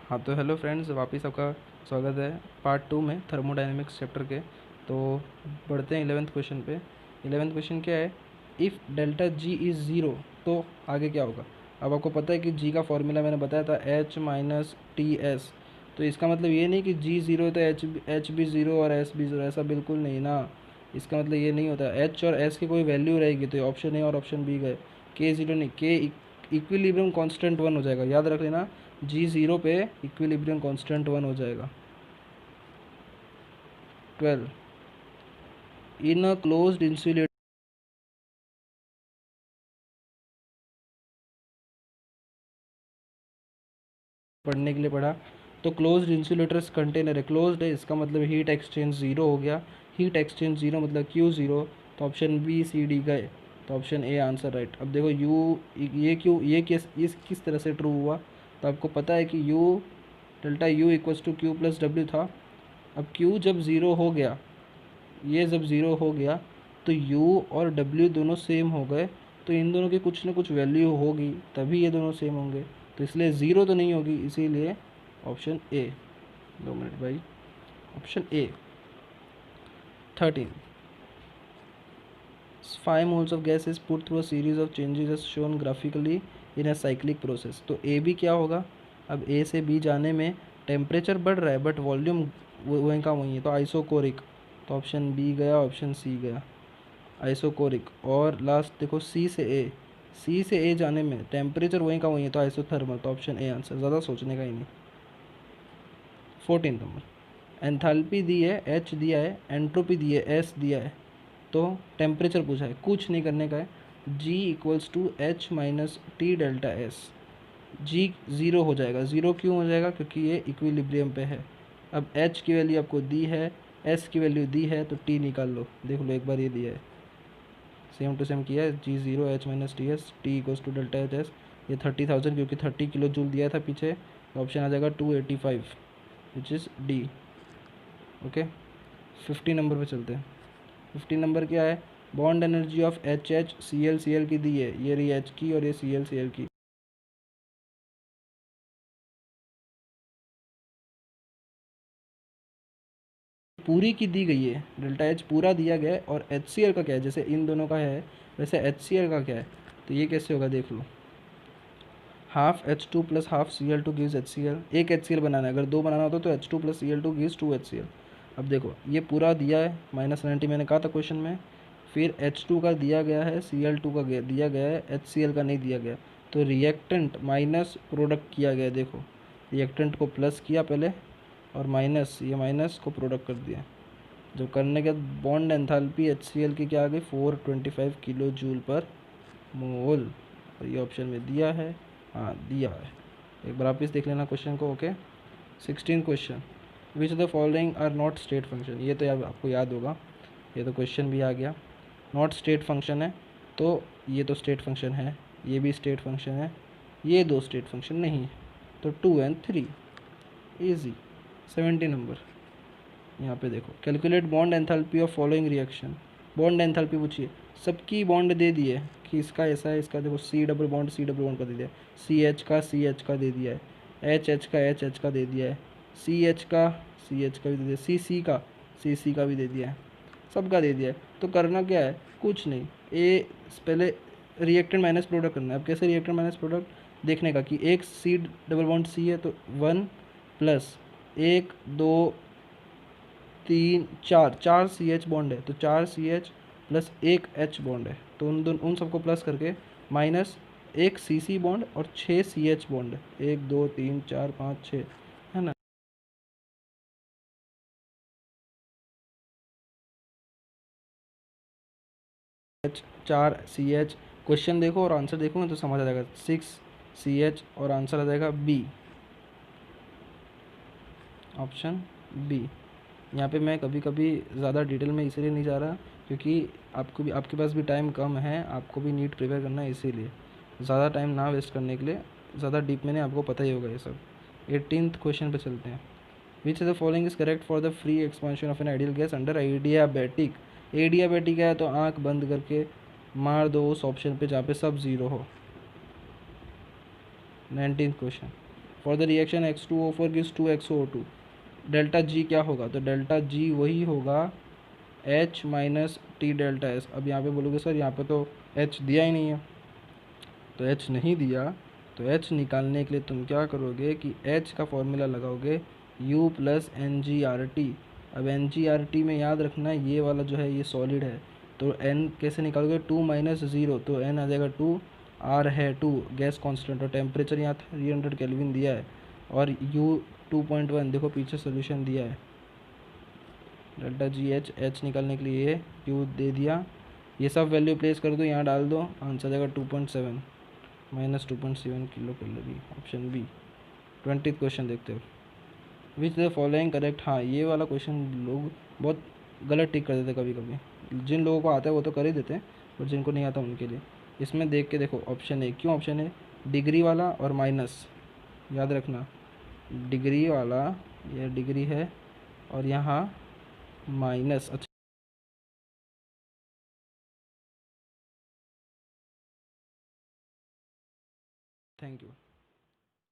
हाँ तो hello friends, वापस आपका स्वागत है पार्ट 2 में थर्मोडायनेमिक्स चैप्टर के। तो बढ़ते हैं 11th क्वेश्चन पे। 11th क्वेश्चन क्या है, if delta G is zero तो आगे क्या होगा। अब आपको पता है कि जी का फॉर्मूला मैंने बताया था एच माइनस टी एस। तो इसका मतलब ये नहीं कि जी ज़ीरो है तो एच भी ज़ीरो और एस भी ज़ीरो, ऐसा बिल्कुल नहीं ना। इसका मतलब ये नहीं होता, एच और एस की कोई वैल्यू रहेगी तो ऑप्शन ए और ऑप्शन बी गए। के ज़ीरो नहीं, के इक्विलिब्रियम कांस्टेंट वन हो जाएगा, याद रख लेना। जी ज़ीरो पे इक्विलिब्रियम कांस्टेंट वन हो जाएगा। 12 इन अ क्लोज्ड इंसुलेटर, पढ़ने के लिए पढ़ा। तो क्लोज्ड इंसुलेटर्स कंटेनर है, क्लोज्ड है, इसका मतलब हीट एक्सचेंज ज़ीरो हो गया। हीट एक्सचेंज ज़ीरो मतलब क्यू ज़ीरो। तो ऑप्शन बी सी डी गए, तो ऑप्शन ए आंसर राइट। अब देखो यू, ये क्यों, ये किस तरह से ट्रू हुआ। तो आपको पता है कि U delta U equals to Q plus W था। अब क्यू जब ज़ीरो हो गया, ये जब ज़ीरो हो गया तो u और w दोनों सेम हो गए। तो इन दोनों की कुछ ना कुछ वैल्यू होगी तभी ये दोनों सेम होंगे। तो इसलिए ज़ीरो तो नहीं होगी, इसीलिए ऑप्शन ए। 2 मिनट भाई, option A. 13 5 moles of gas is put through a series of changes as shown graphically in a cyclic process। तो ए भी क्या होगा। अब ए से बी जाने में टेम्परेचर बढ़ रहा है बट वॉल्यूम वहीं का वहीं है, तो आइसोकोरिक। तो ऑप्शन बी गया, ऑप्शन सी गया आइसोकोरिक। और लास्ट देखो सी से ए, सी से ए जाने में टेम्परेचर वहीं का वहीं है, तो आइसोथर्मल। तो ऑप्शन ए आंसर, ज़्यादा सोचने का ही नहीं। 14 नंबर, एंथैल्पी दी है एच दिया है, एंट्रोपी दी है एस दिया है, तो टेम्परेचर पूछा है, कुछ नहीं करने का है। G equals to H minus T delta S. G zero हो जाएगा, ज़ीरो क्यों हो जाएगा, क्योंकि ये इक्विलिब्रियम पे है। अब एच की वैल्यू आपको दी है, एस की वैल्यू दी है, तो टी निकाल लो, देख लो एक बार ये दिया है, सेम टू सेम किया है। G zero H minus T S, T equals to delta H S. ये 30,000 क्योंकि 30 किलो जूल दिया था पीछे, तो ऑप्शन आ जाएगा 285 which is D. Okay, 50 number पे चलते हैं। 50 नंबर क्या है, bond energy of H H C L की दी है, ये रही एच की और ये सी एल की। पूरी की दी गई है, डेल्टा एच पूरा दिया गया है, और एच सी एल का क्या है, जैसे इन दोनों का है वैसे एच सी एल का क्या है। तो ये कैसे होगा देख लो, half H two plus half C L two gives H C L. एक एच सी एल बनाना है, अगर दो बनाना होता तो H two plus C L two gives two H C L. अब देखो ये पूरा दिया है -90 मैंने कहा था क्वेश्चन में। फिर एच टू का दिया गया है, सी एल टू का दिया गया है, एच सी एल का नहीं दिया गया। तो रिएक्टेंट माइनस प्रोडक्ट किया गया, देखो रिएक्टेंट को प्लस किया पहले और माइनस, ये माइनस को प्रोडक्ट कर दिया। जो करने के बाद bond enthalpy H C L की क्या आ गई, 425 किलो जूल पर मोल। और ये ऑप्शन में दिया है, हाँ दिया है। एक बार वापस देख लेना क्वेश्चन को। Okay, 16 question, which of the following are not state function. ये तो यार आपको याद होगा, ये तो क्वेश्चन भी आ गया। नॉट स्टेट फंक्शन है, तो ये तो स्टेट फंक्शन है, ये भी स्टेट फंक्शन है, ये दो स्टेट फंक्शन नहीं है, तो 2 एंड 3 ईजी। 70 नंबर, यहाँ पे देखो, calculate bond enthalpy of following reaction. Bond enthalpy पूछिए, सबकी बॉन्ड दे दिए कि इसका ऐसा है, इसका देखो सी डबल बॉन्ड का दे दिया है, सी एच का दे दिया है, एच एच का दे दिया है, सी एच का भी दे दिया, सी का भी दे दिया है, सबका दे दिया है। तो करना क्या है, कुछ नहीं, ए पहले रिएक्टेंट माइनस प्रोडक्ट करना है। अब कैसे रिएक्टेंट माइनस प्रोडक्ट देखने का, कि एक सी डबल बॉन्ड सी है तो 1 प्लस 1 2 3 4, 4 सी एच बॉन्ड है तो 4 C H plus 1 H bond है, तो उन सबको प्लस करके माइनस 1 सी सी बॉन्ड और 6 सी एच बॉन्ड है, 1 2 3 4 5 6, है ना। एच 4 सी एच, क्वेश्चन देखो और आंसर देखोगे तो समझ आ जाएगा, 6 सी एच और आंसर आ जाएगा बी, ऑप्शन बी। यहाँ पे मैं कभी कभी ज़्यादा डिटेल में इसलिए नहीं जा रहा क्योंकि आपके पास भी टाइम कम है, आपको भी नीट प्रिपेयर करना है, इसीलिए ज़्यादा टाइम ना वेस्ट करने के लिए ज़्यादा डीप में नहीं, आपको पता ही होगा ये सब। 18th क्वेश्चन पे चलते हैं। विच of the following is correct for the free expansion of an ideal gas under adiabatic. Adiabatic है तो आँख बंद करके मार दो उस ऑप्शन पे जहाँ पे सब ज़ीरो हो। 19th question, for the reaction H2O4 gives 2XO2, delta G क्या होगा? तो डेल्टा जी वही होगा H minus T delta S. अब यहाँ पे बोलोगे सर यहाँ पे तो H दिया ही नहीं है, तो H नहीं दिया तो H निकालने के लिए तुम क्या करोगे कि H का फॉर्मूला लगाओगे U plus N G R T. अब एन जी आर टी में याद रखना ये वाला जो है ये सॉलिड है, तो N कैसे निकालोगे? 2 माइनस ज़ीरो, तो N आ जाएगा 2, R है 2 गैस कांस्टेंट, और टेम्परेचर यहाँ 300 केल्विन दिया है, और U 2.1 देखो पीछे सोल्यूशन दिया है। डेल्टा जी एच निकालने के लिए ये U दे दिया, ये सब वैल्यू प्लेस कर दो, यहाँ डाल दो, आंसर आ जाएगा 2.7 minus 2.7 kilo calorie. Option B. 20th question देखते हो, विच द फॉलोइंग करेक्ट। हाँ ये वाला क्वेश्चन लोग बहुत गलत टिक कर देते कभी कभी, जिन लोगों को आता है वो तो कर ही देते हैं, बट जिनको नहीं आता उनके लिए। इसमें देख के देखो ऑप्शन ए, क्यों ऑप्शन ए? डिग्री वाला और माइनस, याद रखना डिग्री वाला, ये डिग्री है और यहाँ माइनस। अच्छा, थैंक यू।